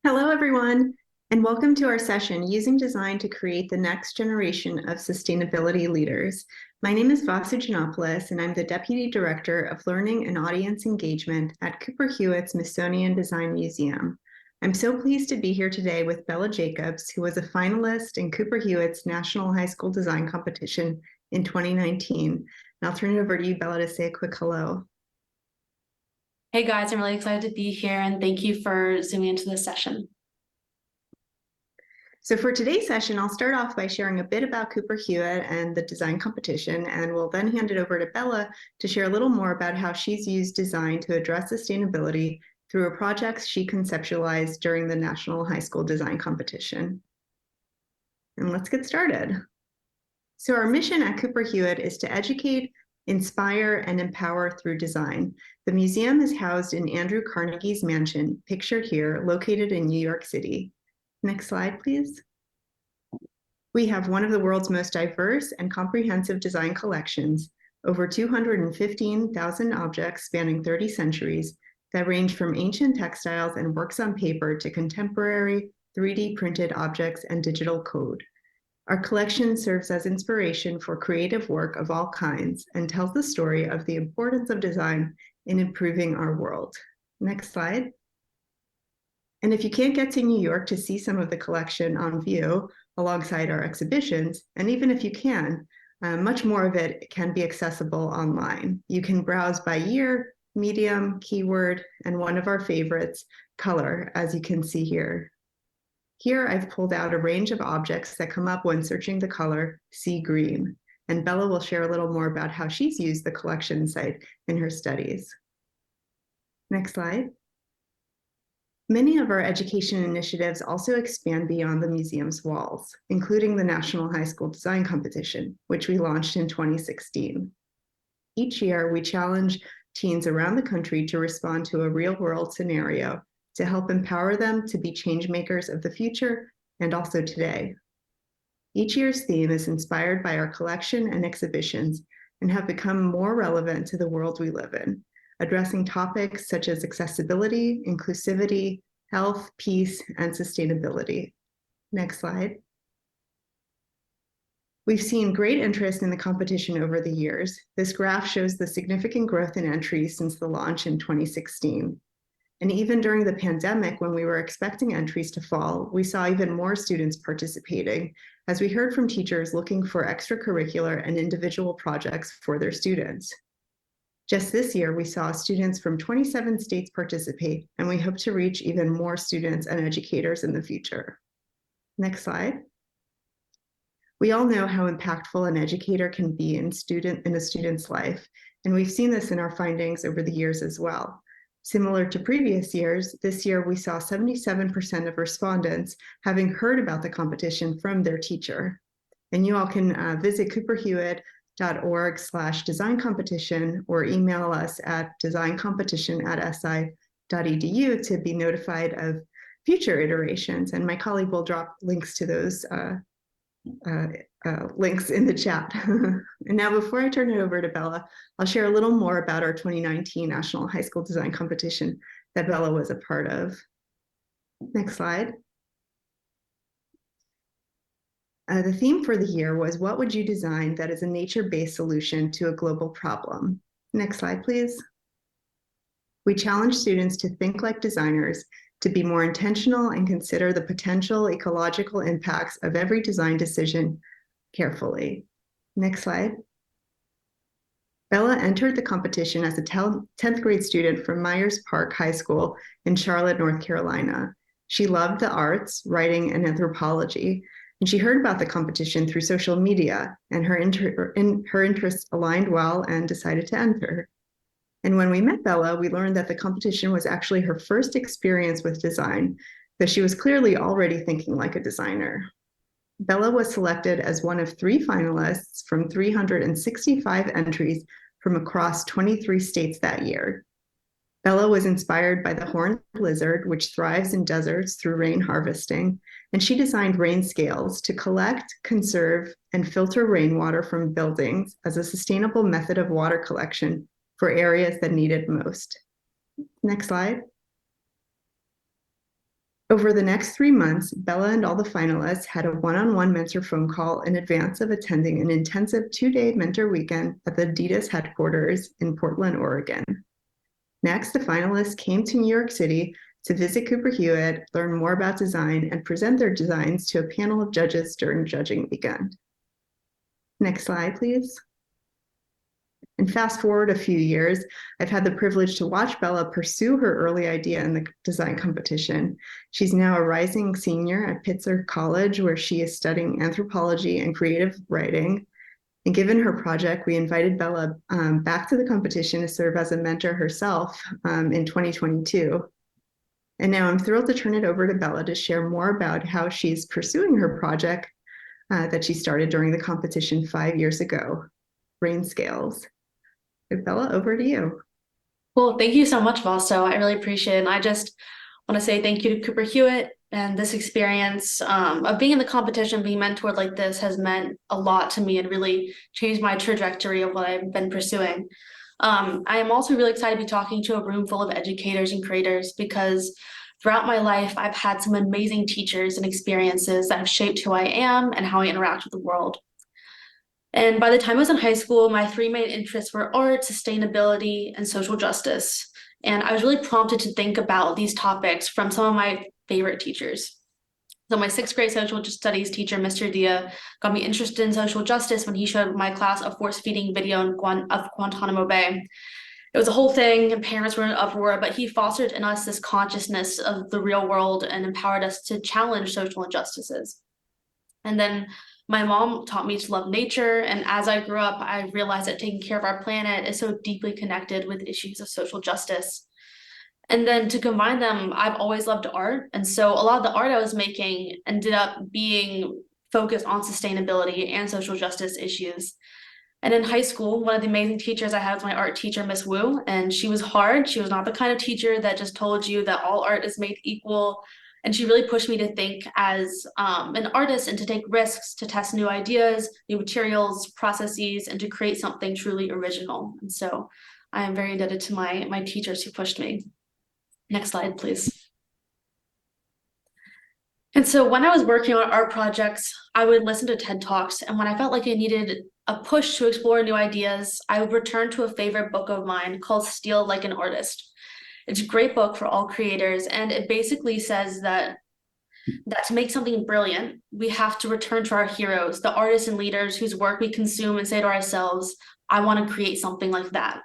Hello, everyone, and welcome to our session, Using Design to Create the Next Generation of Sustainability Leaders. My name is Vasu Giannopoulos, and I'm the Deputy Director of Learning and Audience Engagement at Cooper Hewitt Smithsonian Design Museum. I'm so pleased to be here today with Bella Jacobs, who was a finalist in Cooper Hewitt's National High School Design Competition in 2019. And I'll turn it over to you, Bella, to say a quick hello. Hey guys, I'm really excited to be here and thank you for zooming into this session. So for today's session, I'll start off by sharing a bit about Cooper Hewitt and the design competition, and we'll then hand it over to Bella to share a little more about how she's used design to address sustainability through a project she conceptualized during the National High School Design Competition. And let's get started. So our mission at Cooper Hewitt is to educate, inspire, and empower through design. The museum is housed in Andrew Carnegie's mansion, pictured here, located in New York City. Next slide, please. We have one of the world's most diverse and comprehensive design collections, over 215,000 objects spanning 30 centuries that range from ancient textiles and works on paper to contemporary 3D printed objects and digital code. Our collection serves as inspiration for creative work of all kinds and tells the story of the importance of design in improving our world. Next slide. And if you can't get to New York to see some of the collection on view alongside our exhibitions, and even if you can, much more of it can be accessible online. You can browse by year, medium, keyword, and one of our favorites, color, as you can see here. Here I've pulled out a range of objects that come up when searching the color sea green, and Bella will share a little more about how she's used the collection site in her studies. Next slide. Many of our education initiatives also expand beyond the museum's walls, including the National High School Design Competition, which we launched in 2016. Each year, we challenge teens around the country to respond to a real-world scenario to help empower them to be change makers of the future and also today. Each year's theme is inspired by our collection and exhibitions and have become more relevant to the world we live in, addressing topics such as accessibility, inclusivity, health, peace, and sustainability. Next slide. We've seen great interest in the competition over the years. This graph shows the significant growth in entries since the launch in 2016. And even during the pandemic, when we were expecting entries to fall, we saw even more students participating, as we heard from teachers looking for extracurricular and individual projects for their students. Just this year, we saw students from 27 states participate, and we hope to reach even more students and educators in the future. Next slide. We all know how impactful an educator can be in a student's life, and we've seen this in our findings over the years as well. Similar to previous years, this year we saw 77% of respondents having heard about the competition from their teacher. And you all can visit cooperhewitt.org/design competition or email us at designcompetition@si.edu to be notified of future iterations. And my colleague will drop links to those links in the chat. And now before I turn it over to Bella, I'll share a little more about our 2019 National High School Design Competition that Bella was a part of. Next slide. The theme for the year was, what would you design that is a nature-based solution to a global problem? Next slide, please. We challenge students to think like designers, to be more intentional and consider the potential ecological impacts of every design decision carefully. Next slide. Bella entered the competition as a 10th grade student from Myers Park High School in Charlotte, North Carolina. She loved the arts, writing, and anthropology, and she heard about the competition through social media, and her interests aligned well and decided to enter. And when we met Bella, we learned that the competition was actually her first experience with design, though she was clearly already thinking like a designer. Bella was selected as one of 3 finalists from 365 entries from across 23 states that year. Bella was inspired by the horned lizard, which thrives in deserts through rain harvesting, and she designed rain scales to collect, conserve, and filter rainwater from buildings as a sustainable method of water collection for areas that need it most. Next slide. Over the next 3 months, Bella and all the finalists had a one-on-one mentor phone call in advance of attending an intensive 2-day mentor weekend at the Adidas headquarters in Portland, Oregon. Next, the finalists came to New York City to visit Cooper Hewitt, learn more about design, and present their designs to a panel of judges during judging weekend. Next slide, please. And fast forward a few years, I've had the privilege to watch Bella pursue her early idea in the design competition. She's now a rising senior at Pitzer College, where she is studying anthropology and creative writing. And given her project, we invited Bella back to the competition to serve as a mentor herself in 2022. And now I'm thrilled to turn it over to Bella to share more about how she's pursuing her project that she started during the competition 5 years ago, Rain Scales. So Bella, over to you. Well, thank you so much, Vaso. I really appreciate it. And I just want to say thank you to Cooper Hewitt. And this experience of being in the competition, being mentored like this has meant a lot to me and really changed my trajectory of what I've been pursuing. I am also really excited to be talking to a room full of educators and creators because throughout my life, I've had some amazing teachers and experiences that have shaped who I am and how I interact with the world. And by the time I was in high school, my 3 main interests were art, sustainability, and social justice. And I was really prompted to think about these topics from some of my favorite teachers. So my 6th grade social studies teacher, Mr. Dia, got me interested in social justice when he showed my class a force-feeding video of Guantanamo Bay. It was a whole thing, and parents were in uproar, but he fostered in us this consciousness of the real world and empowered us to challenge social injustices. And then my mom taught me to love nature, and as I grew up, I realized that taking care of our planet is so deeply connected with issues of social justice. And then to combine them, I've always loved art, and so a lot of the art I was making ended up being focused on sustainability and social justice issues. And in high school, one of the amazing teachers I had was my art teacher, Miss Wu, and she was hard. She was not the kind of teacher that just told you that all art is made equal. And she really pushed me to think as an artist and to take risks, to test new ideas, new materials, processes, and to create something truly original. And so I am very indebted to my teachers who pushed me. Next slide, please. And so when I was working on art projects, I would listen to TED Talks. And when I felt like I needed a push to explore new ideas, I would return to a favorite book of mine called Steal Like an Artist. It's a great book for all creators. And it basically says that to make something brilliant, we have to return to our heroes, the artists and leaders whose work we consume and say to ourselves, I want to create something like that.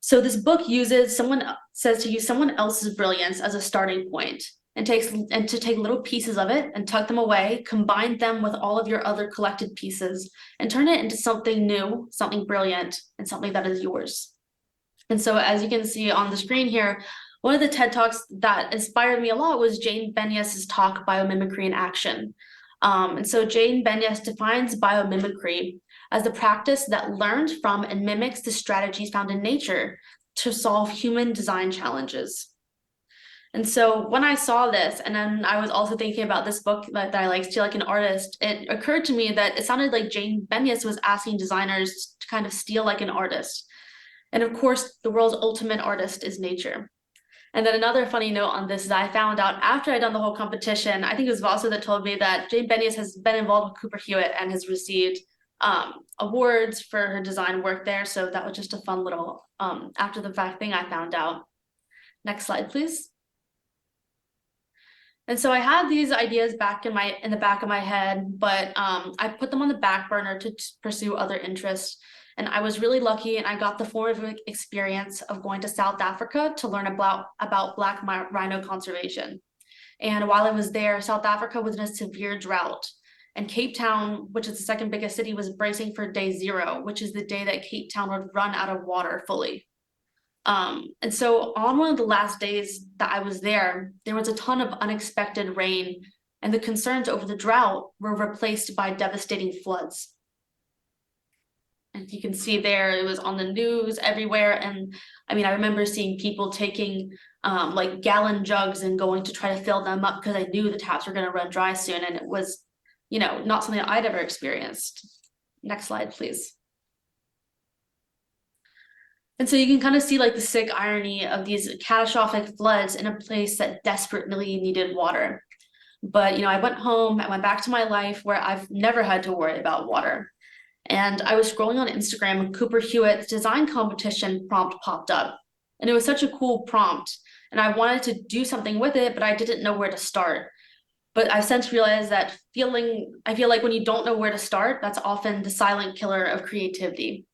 So this book says to use someone else's brilliance as a starting point and to take little pieces of it and tuck them away, combine them with all of your other collected pieces and turn it into something new, something brilliant, and something that is yours. And so as you can see on the screen here, one of the TED Talks that inspired me a lot was Jane Benyus's talk, Biomimicry in Action. And so Jane Benyus defines biomimicry as the practice that learns from and mimics the strategies found in nature to solve human design challenges. And so when I saw this, and then I was also thinking about this book that I like, Steal Like an Artist, it occurred to me that it sounded like Jane Benyus was asking designers to kind of steal like an artist. And of course, the world's ultimate artist is nature. And then another funny note on this is I found out after I'd done the whole competition, I think it was Vaso that told me that Jane Benyus has been involved with Cooper Hewitt and has received awards for her design work there. So that was just a fun little after the fact thing I found out. Next slide, please. And so I had these ideas back in the back of my head, but I put them on the back burner to pursue other interests. And I was really lucky, and I got the formative experience of going to South Africa to learn about black rhino conservation. And while I was there, South Africa was in a severe drought. And Cape Town, which is the second biggest city, was bracing for day 0, which is the day that Cape Town would run out of water fully. And so on one of the last days that I was there was a ton of unexpected rain, and the concerns over the drought were replaced by devastating floods. And you can see there, it was on the news everywhere. And I mean, I remember seeing people taking like gallon jugs and going to try to fill them up because I knew the taps were going to run dry soon. And it was, not something I'd ever experienced. Next slide, please. And so you can kind of see like the sick irony of these catastrophic floods in a place that desperately needed water. But, I went home, I went back to my life where I've never had to worry about water. And I was scrolling on Instagram and Cooper Hewitt's design competition prompt popped up. And it was such a cool prompt. And I wanted to do something with it, but I didn't know where to start. But I've since realized that I feel like when you don't know where to start, that's often the silent killer of creativity.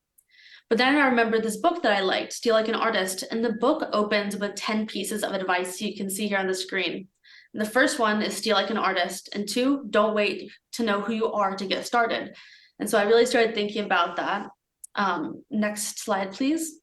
But then I remembered this book that I liked, Steal Like an Artist, and the book opens with 10 pieces of advice you can see here on the screen. And the first one is steal like an artist, and 2, don't wait to know who you are to get started. And so I really started thinking about that. Next slide, please.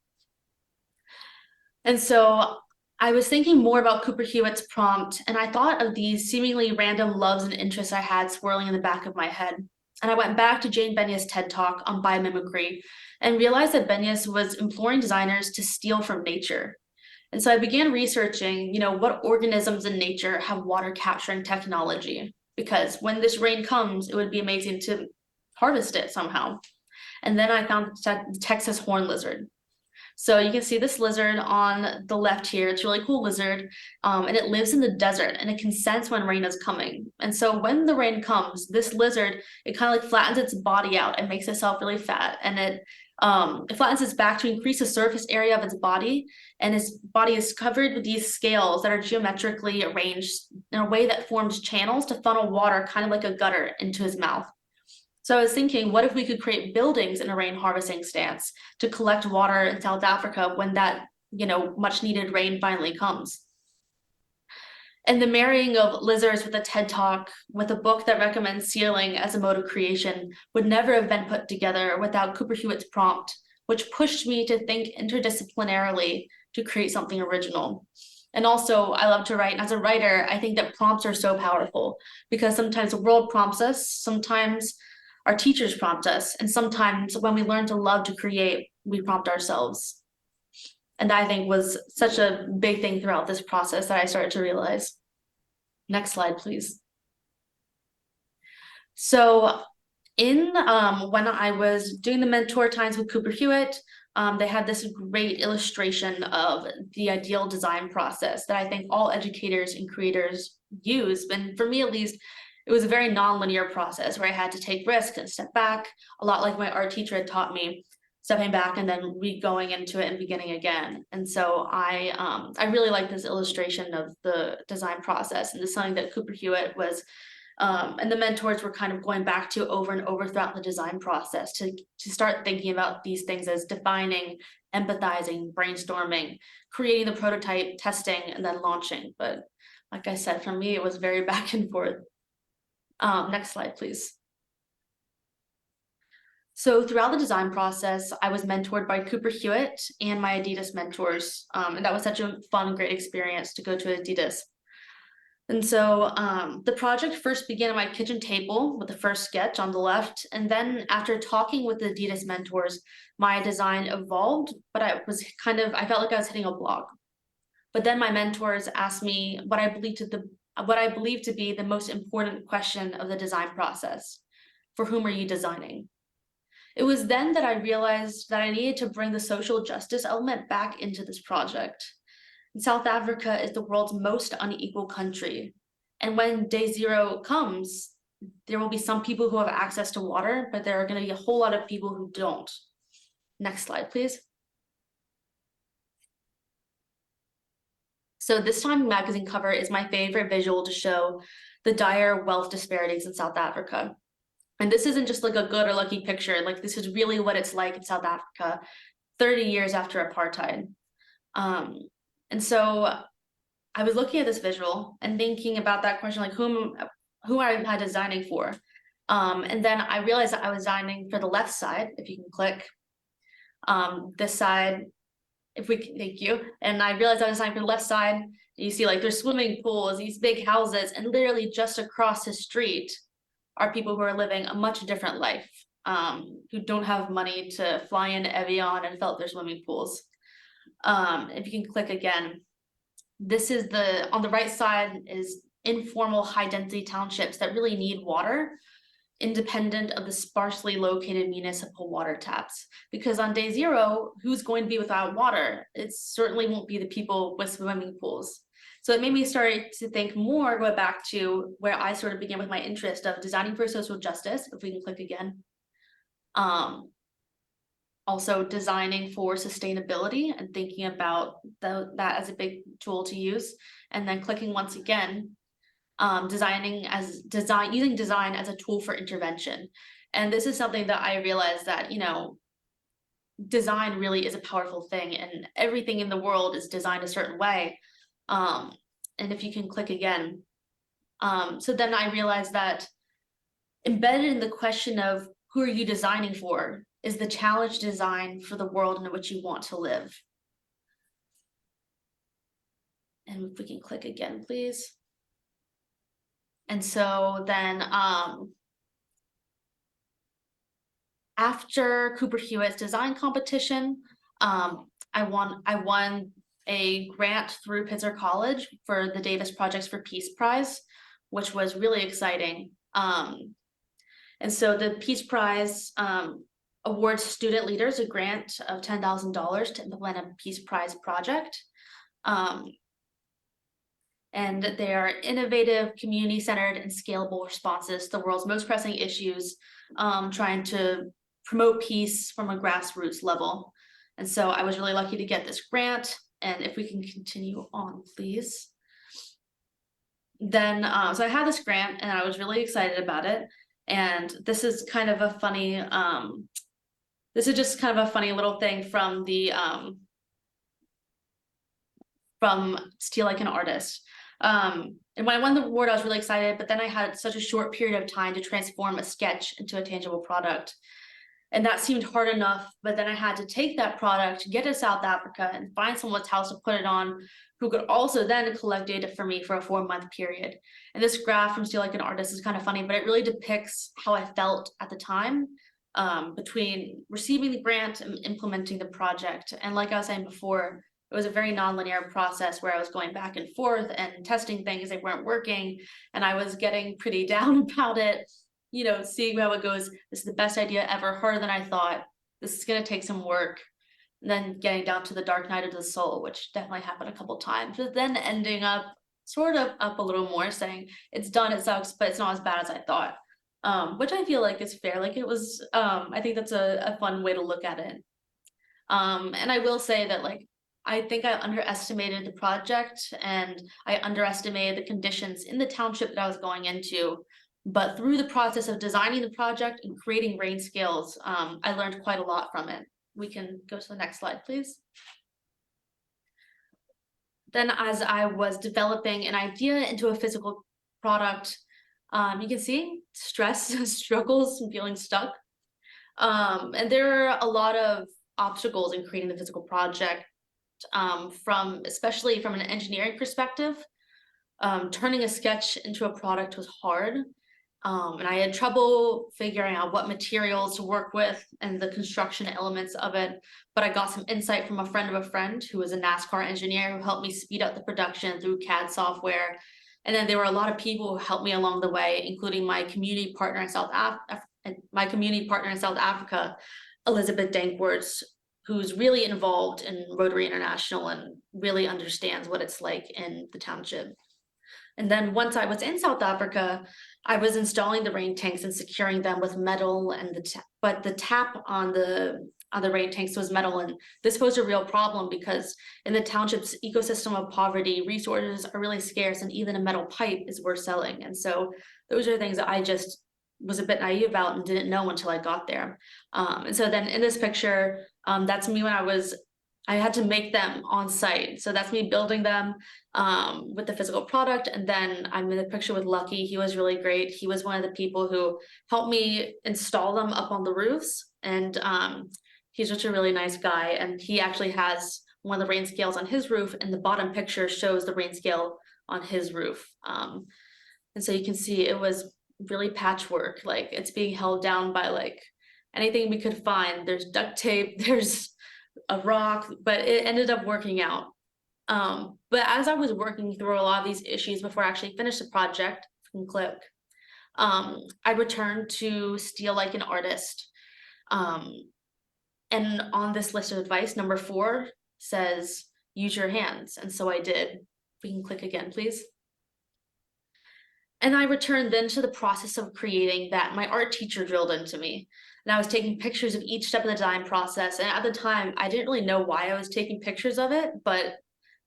And so I was thinking more about Cooper Hewitt's prompt, and I thought of these seemingly random loves and interests I had swirling in the back of my head. And I went back to Jane Benyus' TED Talk on biomimicry and realized that Benyus was imploring designers to steal from nature. And so I began researching, what organisms in nature have water capturing technology, because when this rain comes, it would be amazing to harvest it somehow. And then I found the Texas horn lizard. So you can see this lizard on the left here. It's a really cool lizard, and it lives in the desert, and it can sense when rain is coming. And so when the rain comes, this lizard, it kind of like flattens its body out and makes itself really fat, and it flattens its back to increase the surface area of its body, and its body is covered with these scales that are geometrically arranged in a way that forms channels to funnel water, kind of like a gutter, into his mouth. So I was thinking, what if we could create buildings in a rain harvesting stance to collect water in South Africa when that, much needed rain finally comes? And the marrying of lizards with a TED Talk with a book that recommends sealing as a mode of creation would never have been put together without Cooper Hewitt's prompt, which pushed me to think interdisciplinarily to create something original. And also, I love to write. And as a writer, I think that prompts are so powerful because sometimes the world prompts us, sometimes our teachers prompt us, and sometimes when we learn to love to create, we prompt ourselves. And I think was such a big thing throughout this process that I started to realize. Next slide, please. So when I was doing the mentor times with Cooper Hewitt, they had this great illustration of the ideal design process that I think all educators and creators use. And for me, at least, it was a very non-linear process where I had to take risks and step back, a lot like my art teacher had taught me, stepping back and then going into it and beginning again. And so I really like this illustration of the design process, and this is something that Cooper Hewitt was and the mentors were kind of going back to over and over throughout the design process to start thinking about these things as defining, empathizing, brainstorming, creating the prototype, testing, and then launching. But like I said, for me, it was very back and forth. Next slide, please. So throughout the design process, I was mentored by Cooper Hewitt and my Adidas mentors. And that was such a fun, great experience to go to Adidas. And so the project first began at my kitchen table with the first sketch on the left. And then after talking with the Adidas mentors, my design evolved, but I felt like I was hitting a block. But then my mentors asked me what I believe to be the most important question of the design process. For whom are you designing? It was then that I realized that I needed to bring the social justice element back into this project. South Africa is the world's most unequal country. And when day zero comes, there will be some people who have access to water, but there are going to be a whole lot of people who don't. Next slide, please. So this Time magazine cover is my favorite visual to show the dire wealth disparities in South Africa. And this isn't just like a good or lucky picture, like this is really what it's like in South Africa 30 years after apartheid. And so I was looking at this visual and thinking about that question, like who am I designing for? And then I realized that I was designing for the left side, if you can click. This side, thank you. And I realized I was designing for the left side. You see like there's swimming pools, these big houses, and literally just across the street are people who are living a much different life, who don't have money to fly into Evian and fill up their swimming pools. If you can click again, this is on the right side is informal high density townships that really need water independent of the sparsely located municipal water taps. Because on day 0, who's going to be without water? It certainly won't be the people with swimming pools. So it made me start to think more, go back to where I sort of began with my interest of designing for social justice, if we can click again. Also designing for sustainability and thinking about that as a big tool to use. And then clicking once again, using design as a tool for intervention. And this is something that I realized that, design really is a powerful thing, and everything in the world is designed a certain way. And if you can click again. So then I realized that embedded in the question of who are you designing for is the challenge design for the world in which you want to live. And if we can click again, please. And so then after Cooper Hewitt's design competition, I won a grant through Pitzer College for the Davis Projects for Peace Prize, which was really exciting. And so the Peace Prize awards student leaders a grant of $10,000 to implement a Peace Prize project. And they are innovative, community-centered, and scalable responses to the world's most pressing issues, trying to promote peace from a grassroots level. And so I was really lucky to get this grant. And if we can continue on, please. Then, so I had this grant and I was really excited about it. And this is kind of a funny, this is just kind of a funny little thing from the, from Steal Like an Artist. And when I won the award, I was really excited, but then I had such a short period of time to transform a sketch into a tangible product. And that seemed hard enough, but then I had to take that product, get to South Africa, and find someone's house to put it on, who could also then collect data for me for a 4-month period. And this graph from Steal Like an Artist is kind of funny, but it really depicts how I felt at the time between receiving the grant and implementing the project. And like I was saying before, it was a very nonlinear process where I was going back and forth and testing things that weren't working, and I was getting pretty down about it. Seeing how it goes, this is the best idea ever, harder than I thought. This is gonna take some work. And then getting down to the dark night of the soul, which definitely happened a couple times, but then ending up sort of up a little more, saying it's done, it sucks, but it's not as bad as I thought. Which I feel like is fair. Like it was, I think that's a fun way to look at it. And I will say that I think I underestimated the project and I underestimated the conditions in the township that I was going into. But through the process of designing the project and creating rain scales, I learned quite a lot from it. We can go to the next slide, please. Then as I was developing an idea into a physical product, you can see stress, struggles, and feeling stuck. And there are a lot of obstacles in creating the physical project, especially from an engineering perspective. Turning a sketch into a product was hard. And I had trouble figuring out what materials to work with and the construction elements of it. But I got some insight from a friend of a friend who was a NASCAR engineer who helped me speed up the production through CAD software. And then there were a lot of people who helped me along the way, including my community partner in South Africa, Elizabeth Dankworth, who's really involved in Rotary International and really understands what it's like in the township. And then once I was in South Africa, I was installing the rain tanks and securing them with metal, and but the tap on the rain tanks was metal, and this posed a real problem because in the township's ecosystem of poverty, resources are really scarce, and even a metal pipe is worth selling. And so those are things that I just was a bit naive about and didn't know until I got there. And so then in this picture, that's me when I had to make them on site. So that's me building them with the physical product. And then I'm in the picture with Lucky. He was really great. He was one of the people who helped me install them up on the roofs. And he's just a really nice guy. And he actually has one of the rain scales on his roof, and the bottom picture shows the rain scale on his roof. And so you can see it was really patchwork. Like it's being held down by anything we could find. There's duct tape, there's a rock, but it ended up working out. But as I was working through a lot of these issues before I actually finished the project, you can click, I returned to Steal Like an Artist. Um, and on this list of advice, number 4 says, use your hands. And so I did. We can click again, please. And I returned then to the process of creating that my art teacher drilled into me. And I was taking pictures of each step of the design process. And at the time, I didn't really know why I was taking pictures of it, but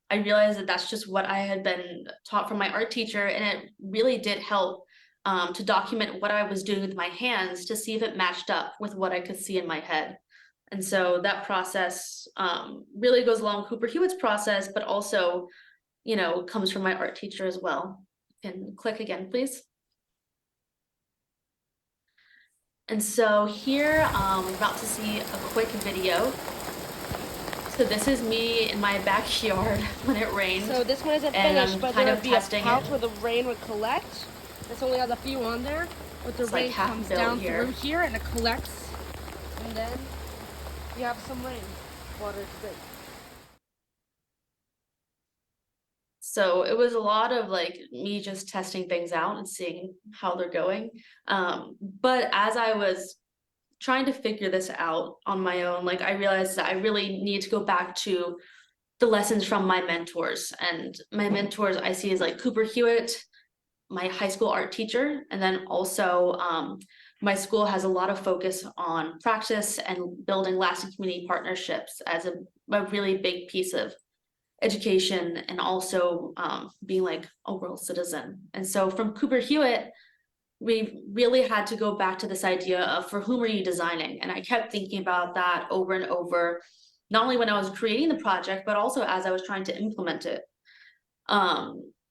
I realized that that's just what I had been taught from my art teacher. And it really did help to document what I was doing with my hands to see if it matched up with what I could see in my head. And so that process really goes along Cooper Hewitt's process, but also, comes from my art teacher as well. And click again, please. And so here, we're about to see a quick video. So this is me in my backyard when it rained. So this one isn't and finished, I'm but kind there of would be a testing pouch it. where the rain would collect. This only has a few on there, but the It's like rain half comes built down here. through here and it collects, and then you have some rain water to drink. So it was a lot of like me just testing things out and seeing how they're going. But as I was trying to figure this out on my own, like I realized that I really need to go back to the lessons from my mentors. And my mentors I see as like Cooper Hewitt, my high school art teacher, and then also my school has a lot of focus on practice and building lasting community partnerships as a really big piece of education, and also being like a world citizen. And so from Cooper Hewitt, we really had to go back to this idea of for whom are you designing? And I kept thinking about that over and over, not only when I was creating the project, but also as I was trying to implement it.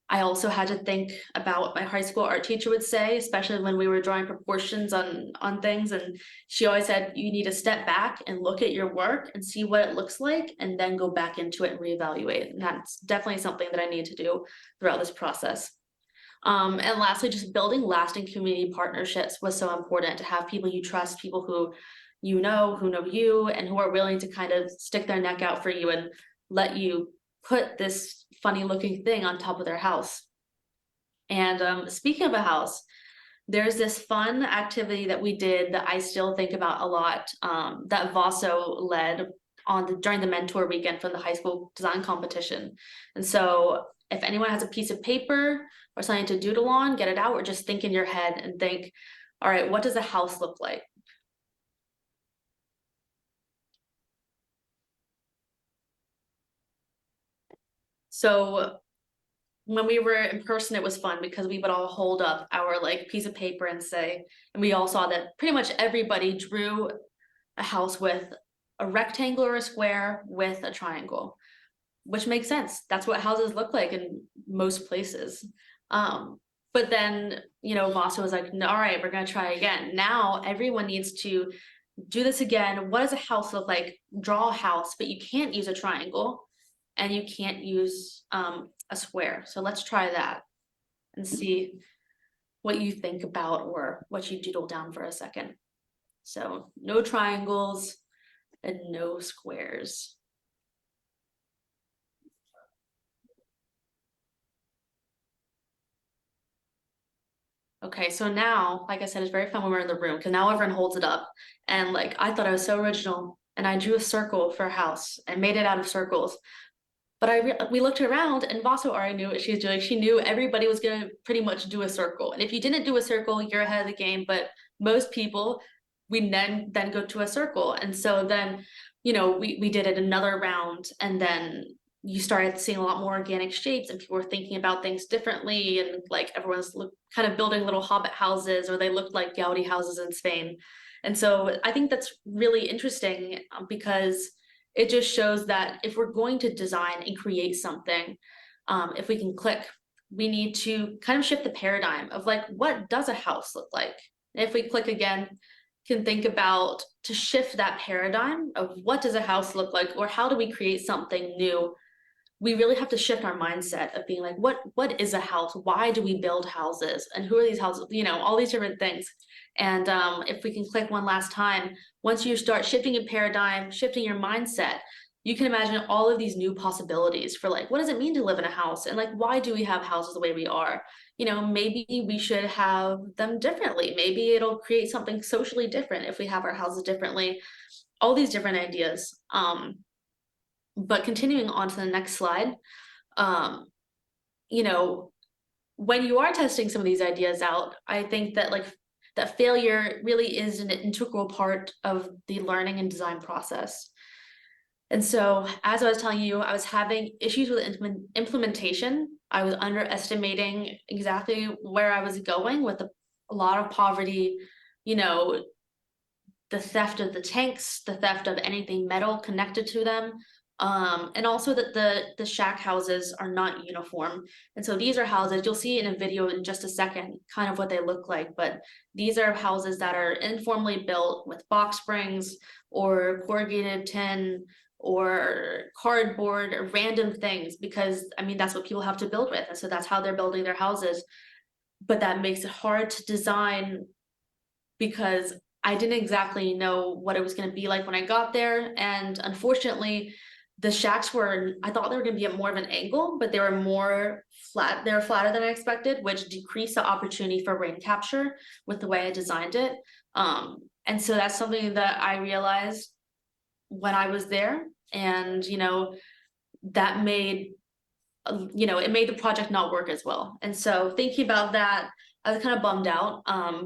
I also had to think about what my high school art teacher would say, especially when we were drawing proportions on things. And she always said, you need to step back and look at your work and see what it looks like, and then go back into it and reevaluate. And that's definitely something that I need to do throughout this process. And lastly, just building lasting community partnerships was so important, to have people you trust, people who know you, and who are willing to kind of stick their neck out for you and let you put this funny looking thing on top of their house. And speaking of a house, there's this fun activity that we did that I still think about a lot, that Vaso led during the mentor weekend from the high school design competition. And so if anyone has a piece of paper or something to doodle on, get it out, or just think in your head and think, all right, what does a house look like? So when we were in person, it was fun because we would all hold up our like piece of paper and say, and we all saw that pretty much everybody drew a house with a rectangle or a square with a triangle, which makes sense. That's what houses look like in most places. But then, Vaso was like, no, all right, we're gonna try again. Now everyone needs to do this again. What does a house look like? Draw a house, but you can't use a triangle and you can't use a square. So let's try that and see what you think about, or what you doodle down for a second. So no triangles and no squares. Okay, so now, like I said, it's very fun when we're in the room, because now everyone holds it up. And like, I thought I was so original, and I drew a circle for a house and made it out of circles. But we looked around, and Vaso already knew what she was doing. She knew everybody was gonna pretty much do a circle. And if you didn't do a circle, you're ahead of the game. But most people, we then go to a circle. And so then, we did it another round, and then you started seeing a lot more organic shapes, and people were thinking about things differently, and like everyone's kind of building little hobbit houses, or they looked like Gaudi houses in Spain. And so I think that's really interesting, because it just shows that if we're going to design and create something, if we can click, we need to kind of shift the paradigm of like, what does a house look like? And if we click again, can think about to shift that paradigm of what does a house look like, or how do we create something new? We really have to shift our mindset of being like, what is a house? Why do we build houses? And who are these houses? All these different things. And if we can click one last time, once you start shifting your paradigm, shifting your mindset, you can imagine all of these new possibilities for like, what does it mean to live in a house? And like, why do we have houses the way we are? You know, maybe we should have them differently. Maybe it'll create something socially different if we have our houses differently. All these different ideas. But continuing on to the next slide, you know, when you are testing some of these ideas out, I think that like that failure really is an integral part of the learning and design process. And so, as I was telling you, I was having issues with implementation. I was underestimating exactly where I was going with a lot of poverty, you know, the theft of the tanks, the theft of anything metal connected to them, and also that the shack houses are not uniform. And so these are houses, you'll see in a video in just a second kind of what they look like, but these are houses that are informally built with box springs or corrugated tin or cardboard or random things, because I mean that's what people have to build with, and so that's how they're building their houses. But that makes it hard to design because I didn't exactly know what it was going to be like when I got there. And unfortunately, the shacks were, I thought they were going to be at more of an angle, but they were more flat. They were flatter than I expected, which decreased the opportunity for rain capture with the way I designed it. And so that's something that I realized when I was there. And, you know, that made, you know, it made the project not work as well. And so thinking about that, I was kind of bummed out.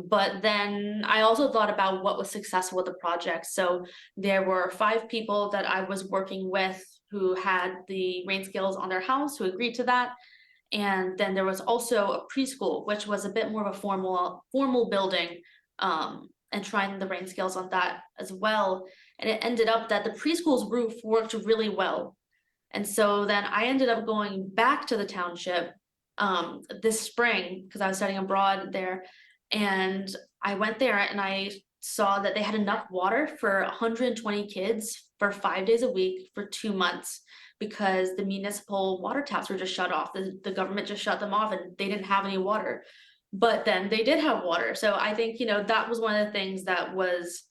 But then I also thought about what was successful with the project. So there were 5 people that I was working with who had the rain scales on their house, who agreed to that. And then there was also a preschool, which was a bit more of a formal building, and trying the rain scales on that as well. And it ended up that the preschool's roof worked really well. And so then I ended up going back to the township this spring because I was studying abroad there. And I went there and I saw that they had enough water for 120 kids for 5 days a week for 2 months because the municipal water taps were just shut off. The government just shut them off and they didn't have any water. But then they did have water. So I think, you know, that was one of the things that was,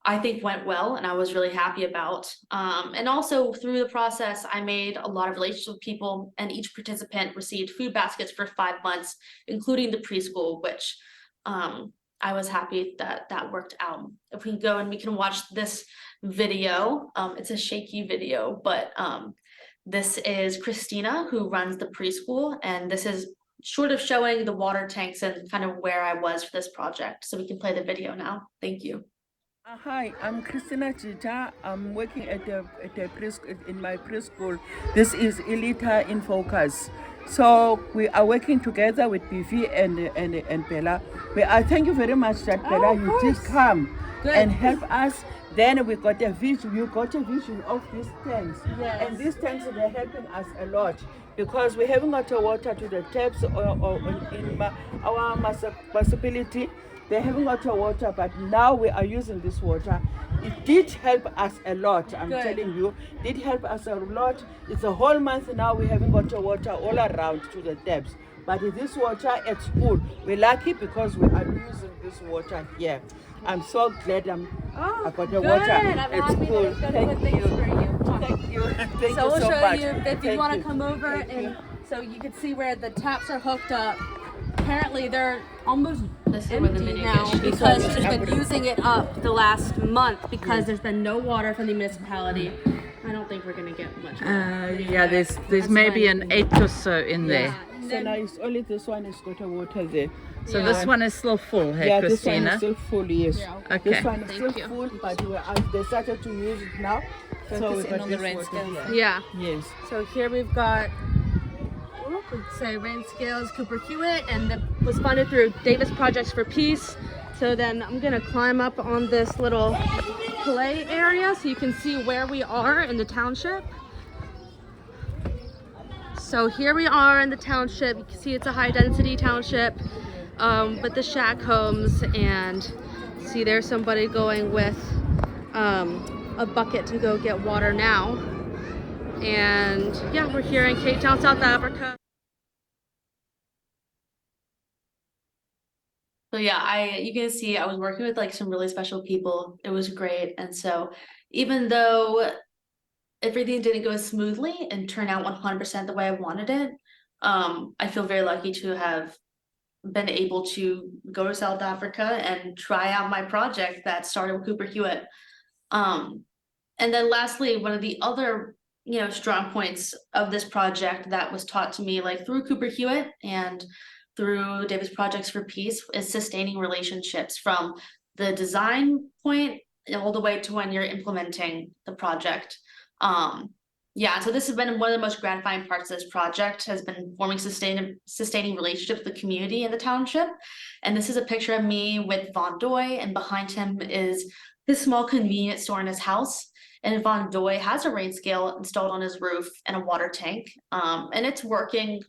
I think went well and I was really happy about. And also through the process, I made a lot of relationships with people and each participant received food baskets for 5 months, including the preschool, which I was happy that that worked out. If we can go and we can watch this video, it's a shaky video, but this is Christina who runs the preschool, and this is sort of showing the water tanks and kind of where I was for this project. So we can play the video now. Thank you. Hi, I'm Christina Chita. I'm working at the in my preschool. This is Elita in Focus. So we are working together with PV and Bella. Thank you very much that Bella, you did come and help us. Then we got a vision. You got a vision of these tanks, and these tanks are helping us a lot because we haven't got water to the taps or in our municipality. They haven't got water, but now we are using this water. It did help us a lot, I'm telling you. It did help us a lot. It's a whole month now we haven't got water all around to the taps. But this water at school, we're lucky because we are using this water here. I'm so glad I got the water at school. Thank you. Thank you. Thank you So we'll so show much. you if you Thank want to you. come over, Thank and you. so you can see where the taps are hooked up. Apparently they're almost This is where the empty video now gets because she's been using it up the last month because there's been no water from the municipality. I don't think we're gonna get much. Yeah, there's maybe an 8 or so in there. So now it's only this one has got a water there. So this one is still full, hey, Yeah, this one Christina? is still full, yes. Okay. This one is still full, but they started to use it now. So we got this water here. Yeah. Yes. So here we've got, say, Rain Scales, Cooper Hewitt, and that was funded through Davis Projects for Peace. So then I'm gonna climb up on this little play area so you can see where we are in the township. So here we are in the township. You can see it's a high density township with the shack homes, and see there's somebody going with a bucket to go get water now. And yeah, we're here in Cape Town, South Africa. So yeah, you can see I was working with like some really special people. It was great. And so even though everything didn't go smoothly and turn out 100% the way I wanted it. I feel very lucky to have been able to go to South Africa and try out my project that started with Cooper Hewitt. And then lastly, one of the other, strong points of this project that was taught to me like through Cooper Hewitt and through Davis Projects for Peace is sustaining relationships from the design point all the way to when you're implementing the project. Yeah, so this has been one of the most gratifying parts of this project, has been forming sustaining relationships with the community in the township. And this is a picture of me with Von Doy, and behind him is his small convenience store in his house. And Von Doy has a rain scale installed on his roof and a water tank. And it's working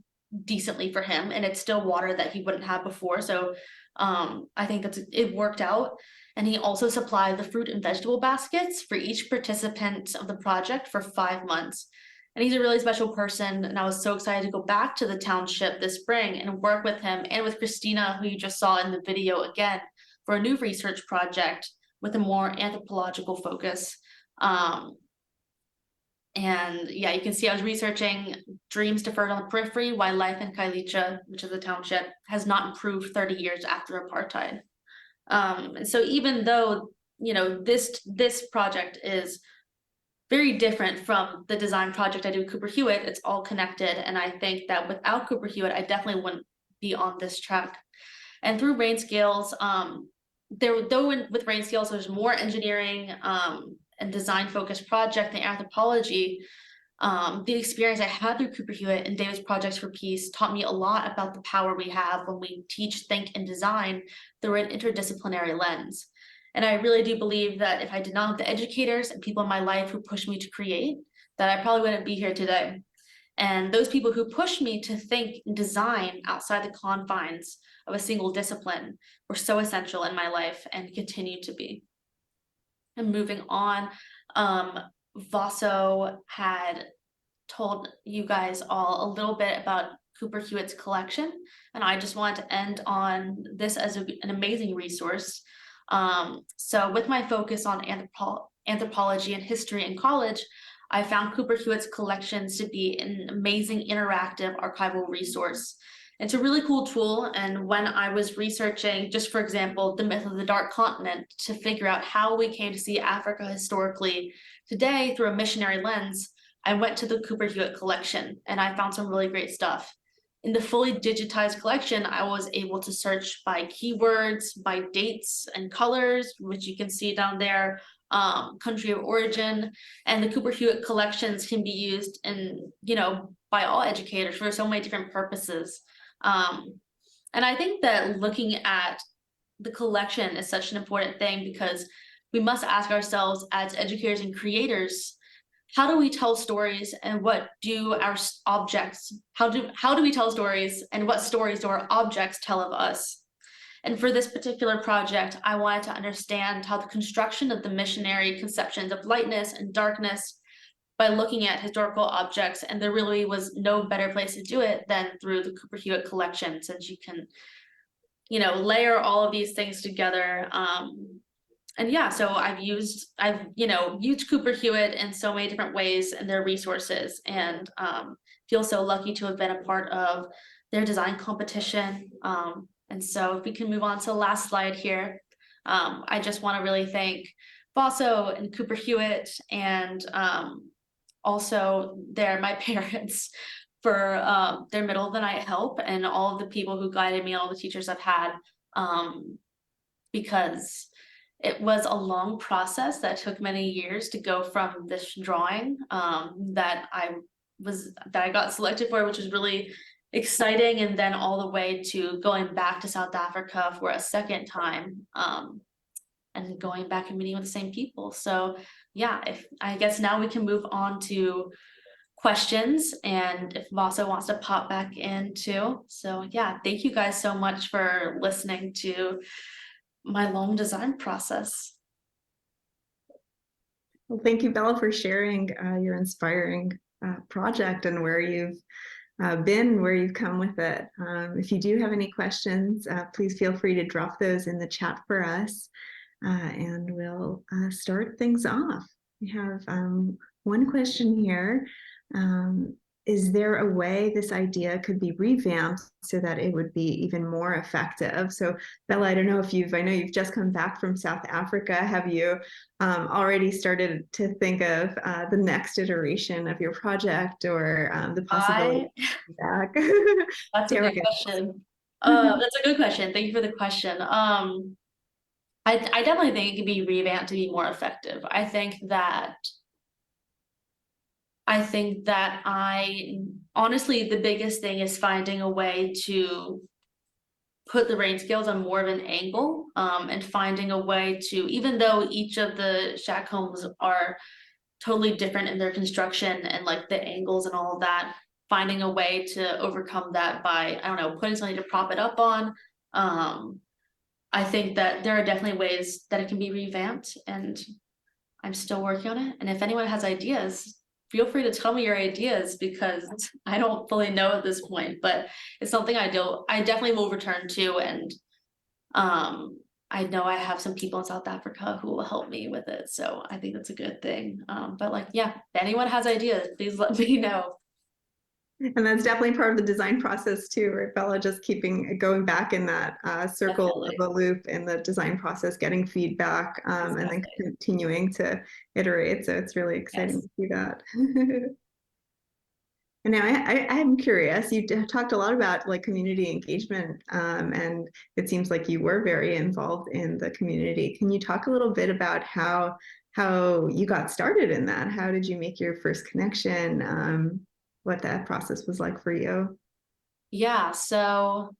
decently for him, and it's still water that he wouldn't have before. So I think it worked out. And he also supplied the fruit and vegetable baskets for each participant of the project for 5 months. And he's a really special person, and I was so excited to go back to the township this spring and work with him and with Christina, who you just saw in the video again, for a new research project with a more anthropological focus. And yeah, you can see I was researching dreams deferred on the periphery, why life in Khayelitsha, which is a township, has not improved 30 years after apartheid. And so even though, this project is very different from the design project I do with Cooper Hewitt, it's all connected. And I think that without Cooper Hewitt, I definitely wouldn't be on this track. And through rain scales, with rain scales, there's more engineering and design focused project than anthropology. The experience I had through Cooper Hewitt and Davis Projects for Peace taught me a lot about the power we have when we teach, think, and design through an interdisciplinary lens. And I really do believe that if I did not have the educators and people in my life who pushed me to create, that I probably wouldn't be here today. And those people who pushed me to think and design outside the confines of a single discipline were so essential in my life and continue to be. And moving on, Vaso had told you guys all a little bit about Cooper Hewitt's collection, and I just wanted to end on this as an amazing resource. So with my focus on anthropology and history in college, I found Cooper Hewitt's collections to be an amazing interactive archival resource. It's a really cool tool, and when I was researching, just for example, the myth of the Dark Continent to figure out how we came to see Africa historically today through a missionary lens, I went to the Cooper Hewitt collection and I found some really great stuff. In the fully digitized collection, I was able to search by keywords, by dates and colors, which you can see down there, country of origin, and the Cooper Hewitt collections can be used in, by all educators for so many different purposes. And I think that looking at the collection is such an important thing, because we must ask ourselves as educators and creators, how do we tell stories, and what do our objects, how do we tell stories, and what stories do our objects tell of us? And for this particular project, I wanted to understand how the construction of the missionary conceptions of lightness and darkness by looking at historical objects, and there really was no better place to do it than through the Cooper Hewitt collection, since you can, layer all of these things together. And yeah, so I've used Cooper Hewitt in so many different ways and their resources, and feel so lucky to have been a part of their design competition. And so if we can move on to the last slide here, I just want to really thank Vaso and Cooper Hewitt, and also my parents for their middle of the night help, and all of the people who guided me, all the teachers I've had, because it was a long process that took many years to go from this drawing that I got selected for, which was really exciting, and then all the way to going back to South Africa for a second time, and going back and meeting with the same people. So yeah, I guess now we can move on to questions, and if Vaso wants to pop back in too. So yeah, thank you guys so much for listening to my long design process. Well, thank you, Bella, for sharing your inspiring project and where you've been, where you've come with it. If you do have any questions, please feel free to drop those in the chat for us, and we'll start things off. We have one question here. Is there a way this idea could be revamped so that it would be even more effective? So, Bella, I don't know if I know you've just come back from South Africa. Have you already started to think of the next iteration of your project or the possibility I of back? That's a There we good go. question. That's a good question. Thank you for the question. I definitely think it could be revamped to be more effective. I honestly, the biggest thing is finding a way to put the rain scales on more of an angle, and finding a way to, even though each of the shack homes are totally different in their construction and like the angles and all of that, finding a way to overcome that by, I don't know, putting something to prop it up on. I think that there are definitely ways that it can be revamped, and I'm still working on it. And if anyone has ideas, feel free to tell me your ideas, because I don't fully know at this point, but it's something I definitely will return to. And I know I have some people in South Africa who will help me with it, so I think that's a good thing. But like, yeah, if anyone has ideas, please let me know. And that's definitely part of the design process too, right, Bella? Just going back in that circle Definitely. of a loop in the design process, getting feedback, and then Exactly. continuing to iterate. So it's really exciting Yes. to see that. And now I'm curious, talked a lot about like community engagement, and it seems like you were very involved in the community. Can you talk a little bit about how you got started in that? How did you make your first connection? What that process was like for you? Yeah, so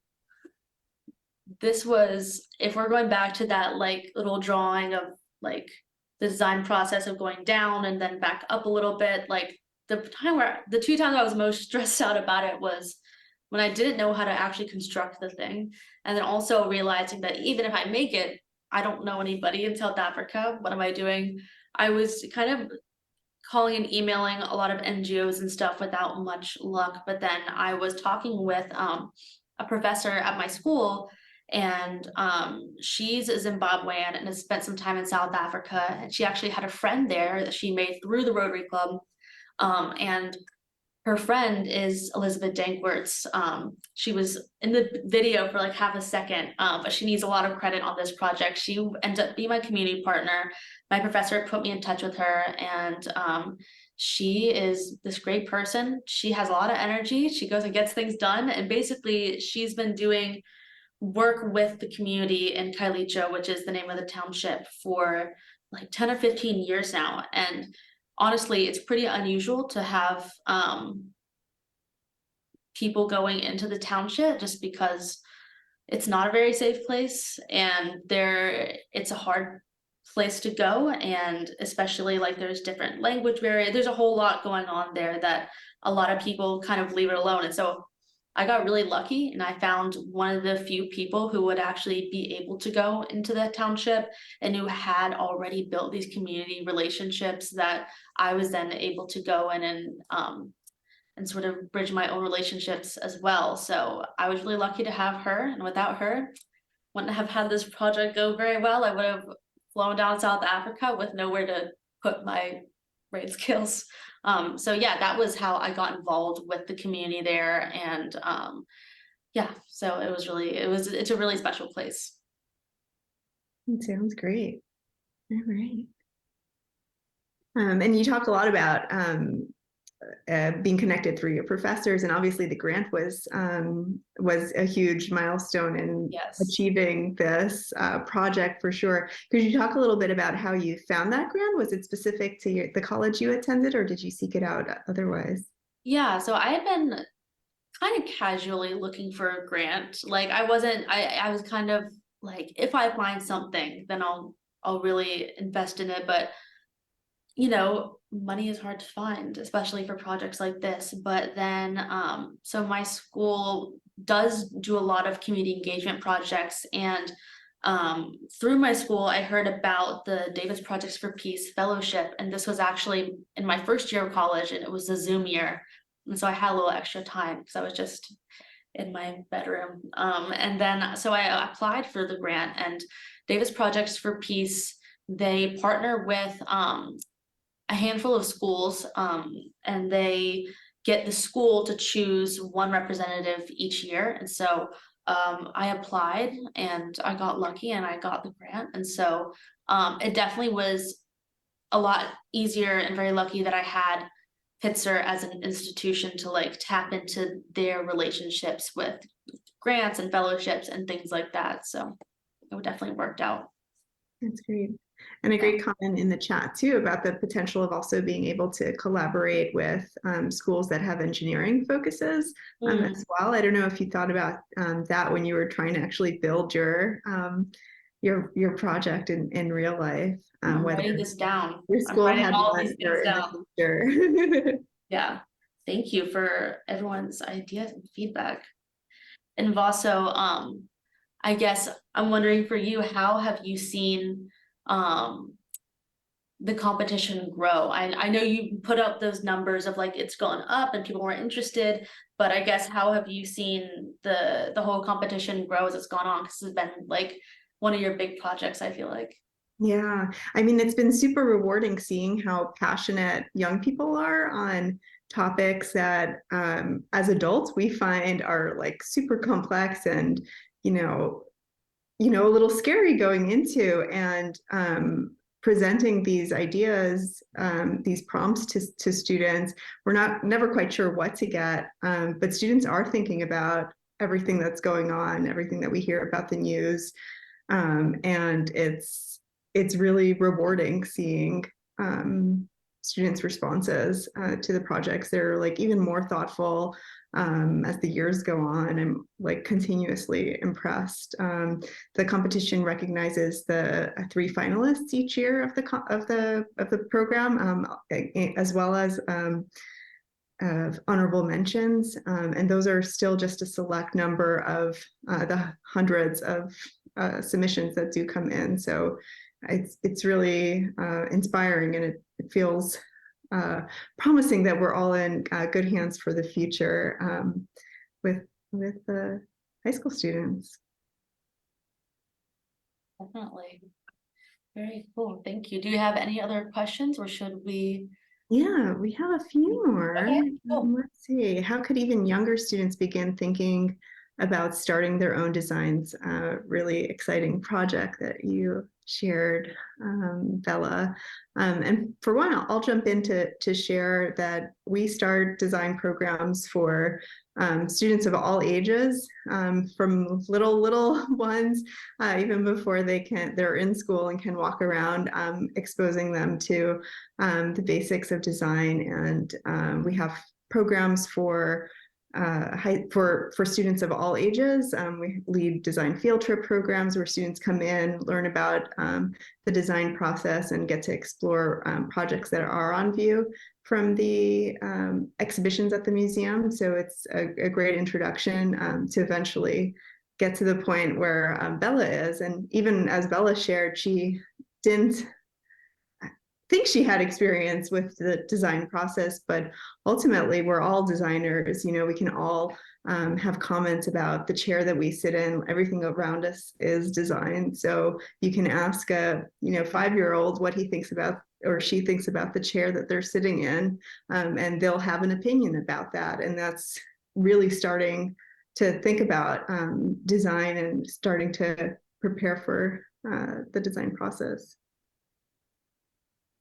this was, if we're going back to that like little drawing of like the design process of going down and then back up a little bit, like the 2 times I was most stressed out about it was when I didn't know how to actually construct the thing, and then also realizing that even if I make it, I don't know anybody in South Africa. What am I doing? I was kind of calling and emailing a lot of NGOs and stuff without much luck. But then I was talking with a professor at my school, and she's a Zimbabwean and has spent some time in South Africa. And she actually had a friend there that she made through the Rotary Club. And her friend is Elizabeth Dankworts. She was in the video for like half a second, but she needs a lot of credit on this project. She ended up being my community partner. My professor put me in touch with her, and she is this great person. She has a lot of energy. She goes and gets things done. And basically, she's been doing work with the community in Kailicho, which is the name of the township, for like 10 or 15 years now. And honestly, it's pretty unusual to have people going into the township, just because it's not a very safe place, and it's a hard place to go, and especially like there's different language barrier. There's a whole lot going on there that a lot of people kind of leave it alone. And so I got really lucky, and I found one of the few people who would actually be able to go into the township and who had already built these community relationships that I was then able to go in and sort of bridge my own relationships as well. So I was really lucky to have her, and without her, wouldn't have had this project go very well. I would have flown down South Africa with nowhere to put my brain skills. So yeah, that was how I got involved with the community there. And yeah, so it's a really special place. It sounds great. All right. And you talked a lot about being connected through your professors, and obviously the grant was a huge milestone in Yes. achieving this project for sure. Could you talk a little bit about how you found that grant? Was it specific to the college you attended, or did you seek it out otherwise? Yeah, so I had been kind of casually looking for a grant. Like I was kind of like, if I find something, then I'll really invest in it. But money is hard to find, especially for projects like this. But then, so my school does do a lot of community engagement projects, and through my school, I heard about the Davis Projects for Peace Fellowship, and this was actually in my first year of college, and it was a Zoom year, and so I had a little extra time because I was just in my bedroom. And then, so I applied for the grant, and Davis Projects for Peace, they partner with a handful of schools, and they get the school to choose one representative each year. And so I applied and I got lucky and I got the grant. And so it definitely was a lot easier and very lucky that I had Pitzer as an institution to like tap into their relationships with grants and fellowships and things like that. So it definitely worked out. That's great. And a great comment in the chat too about the potential of also being able to collaborate with schools that have engineering focuses as well. I don't know if you thought about that when you were trying to actually build your project in real life. I'm writing this down. Your school I'm writing had all one these things down. Sure. Yeah. Thank you for everyone's ideas and feedback. And Vaso, I guess I'm wondering for you, how have you seen the competition grow? I know you put up those numbers of like it's gone up and people were interested, but I guess how have you seen the whole competition grow as it's gone on? Because it's been like one of your big projects, I feel like. Yeah, I mean, it's been super rewarding seeing how passionate young people are on topics that as adults we find are like super complex and, a little scary going into, and presenting these ideas, these prompts to students. We're never quite sure what to get, but students are thinking about everything that's going on, everything that we hear about the news, and it's really rewarding seeing students' responses to the projects. They're like even more thoughtful as the years go on. I'm like continuously impressed. The competition recognizes the 3 finalists each year of the program, as well as honorable mentions, and those are still just a select number of the hundreds of submissions that do come in. So it's really inspiring, and it feels promising that we're all in good hands for the future with the high school students. Definitely. Very cool. Thank you. Do you have any other questions, or should we? Yeah, we have a few more. Okay, cool. Let's see. How could even younger students begin thinking about starting their own designs? Really exciting project that you shared, Bella. And for one, I'll jump in to share that we start design programs for students of all ages, from little ones, even before they're in school and can walk around, exposing them to the basics of design. And we have programs for students of all ages. We lead design field trip programs where students come in, learn about the design process, and get to explore projects that are on view from the exhibitions at the museum. So it's a great introduction to eventually get to the point where Bella is. And even as Bella shared, she didn't think she had experience with the design process, but ultimately we're all designers. We can all have comments about the chair that we sit in. Everything around us is designed. So you can ask a 5-year-old what he thinks about or she thinks about the chair that they're sitting in, and they'll have an opinion about that. And that's really starting to think about design and starting to prepare for the design process.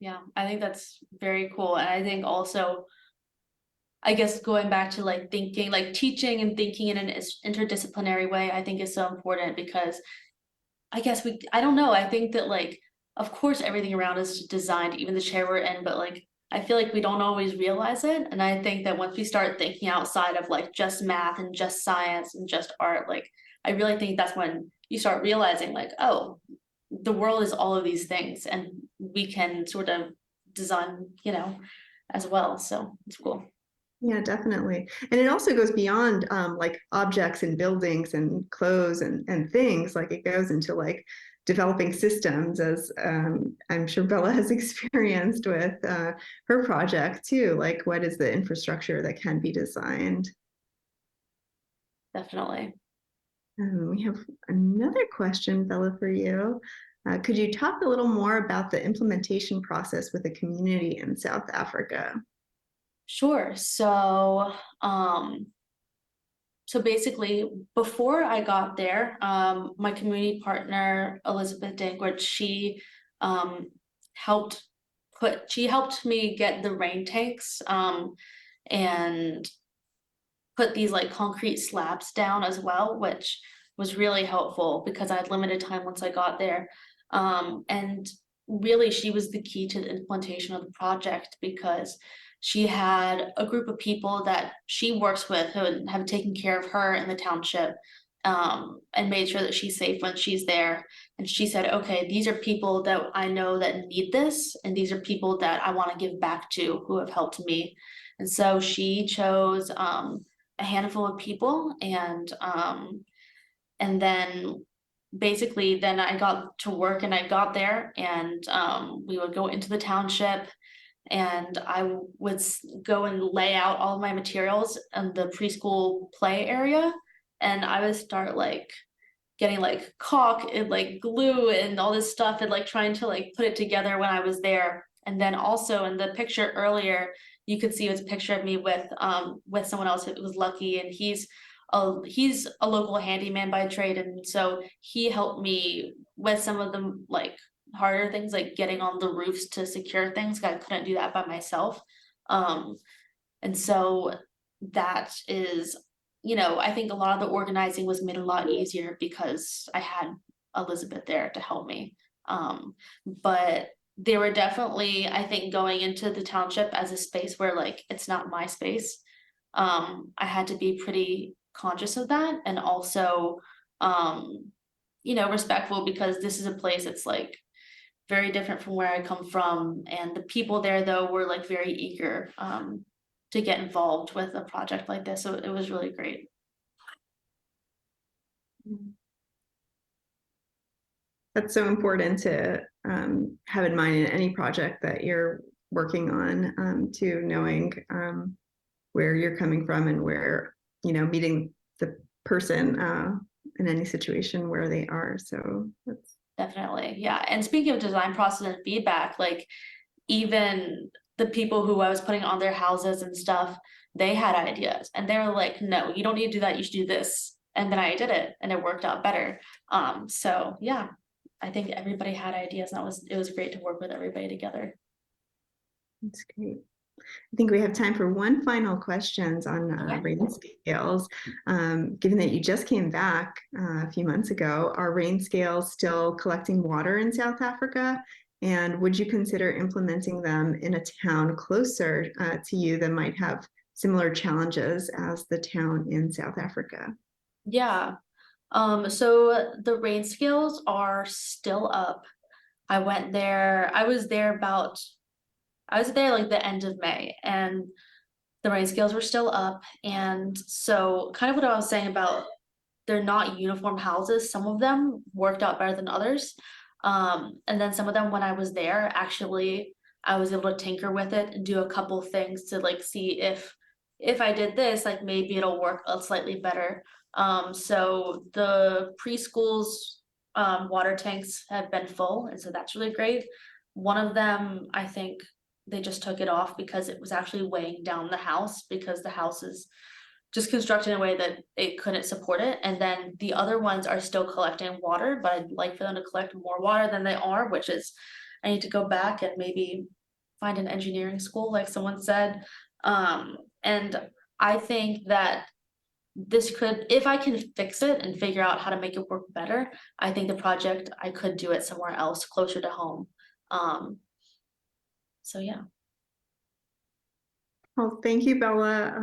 Yeah, I think that's very cool. And I think also, I guess going back to like thinking, like teaching and thinking in an interdisciplinary way, I think is so important, because I guess I don't know, I think that like, of course, everything around us is designed, even the chair we're in, but like, I feel like we don't always realize it. And I think that once we start thinking outside of like just math and just science and just art, like, I really think that's when you start realizing like, oh, the world is all of these things, and we can sort of design, as well. So it's cool. Yeah, definitely. And it also goes beyond like objects and buildings and clothes and things. Like it goes into like developing systems, as I'm sure Bella has experienced with her project too. Like, what is the infrastructure that can be designed? Definitely. We have another question, Bella, for you. Could you talk a little more about the implementation process with the community in South Africa? Sure. So basically, before I got there, my community partner, Elizabeth Dankwart, um, helped she helped me get the rain tanks, and put these like concrete slabs down as well, which was really helpful because I had limited time once I got there. And really, she was the key to the implementation of the project because she had a group of people that she works with who have taken care of her in the township, and made sure that she's safe when she's there. And she said, okay, these are people that I know that need this, and these are people that I want to give back to who have helped me. And so she chose a handful of people, and then basically then I got to work and I got there, and we would go into the township, and I would go and lay out all of my materials in the preschool play area, and I would start like getting like caulk and like glue and all this stuff and like trying to like put it together when I was there. And then also in the picture earlier, you could see it was a picture of me with someone else who was Lucky, and he's a local handyman by trade, and so he helped me with some of the like harder things like getting on the roofs to secure things. I couldn't do that by myself. And so that is, I think a lot of the organizing was made a lot easier because I had Elizabeth there to help me. But they were definitely, I think, going into the township as a space where like it's not my space. I had to be pretty conscious of that, and also respectful, because this is a place that's like very different from where I come from. And the people there though were like very eager to get involved with a project like this. So it was really great. That's so important to have in mind in any project that you're working on, to knowing where you're coming from and where, meeting the person in any situation where they are. So that's Definitely. Yeah. And speaking of design process and feedback, like even the people who I was putting on their houses and stuff, they had ideas and they were like, no, you don't need to do that. You should do this. And then I did it and it worked out better. So yeah, I think everybody had ideas, and it was great to work with everybody together. That's great. I think we have time for one final questions on rain scales. Given that you just came back a few months ago, are rain scales still collecting water in South Africa? And would you consider implementing them in a town closer to you that might have similar challenges as the town in South Africa? Yeah. So the rain scales are still up. I was there like the end of May, and the rain scales were still up. And so kind of what I was saying about they're not uniform houses, some of them worked out better than others. And then some of them, when I was there, actually I was able to tinker with it and do a couple things to like see if I did this, like maybe it'll work a slightly better. So the preschool's water tanks have been full, and so that's really great. One of them, I think they just took it off because it was actually weighing down the house, because the house is just constructed in a way that it couldn't support it. And then the other ones are still collecting water, but I'd like for them to collect more water than they are, which is, I need to go back and maybe find an engineering school, like someone said. And I think that this could, if I can fix it and figure out how to make it work better, I think I could do it somewhere else closer to home. So yeah. Well, thank you, Bella.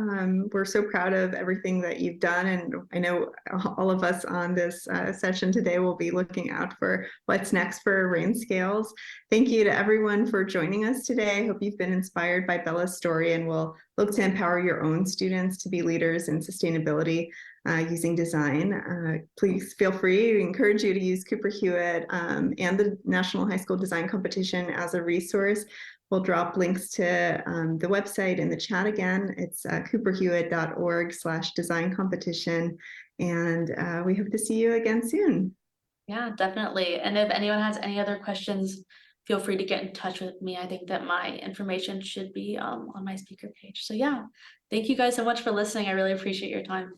We're so proud of everything that you've done. And I know all of us on this session today will be looking out for what's next for rain scales. Thank you to everyone for joining us today. I hope you've been inspired by Bella's story and will look to empower your own students to be leaders in sustainability using design. Please feel free. We encourage you to use Cooper Hewitt and the National High School Design Competition as a resource. We'll drop links to the website in the chat again. It's cooperhewitt.org/design competition. And we hope to see you again soon. Yeah, definitely. And if anyone has any other questions, feel free to get in touch with me. I think that my information should be on my speaker page. So yeah, thank you guys so much for listening. I really appreciate your time.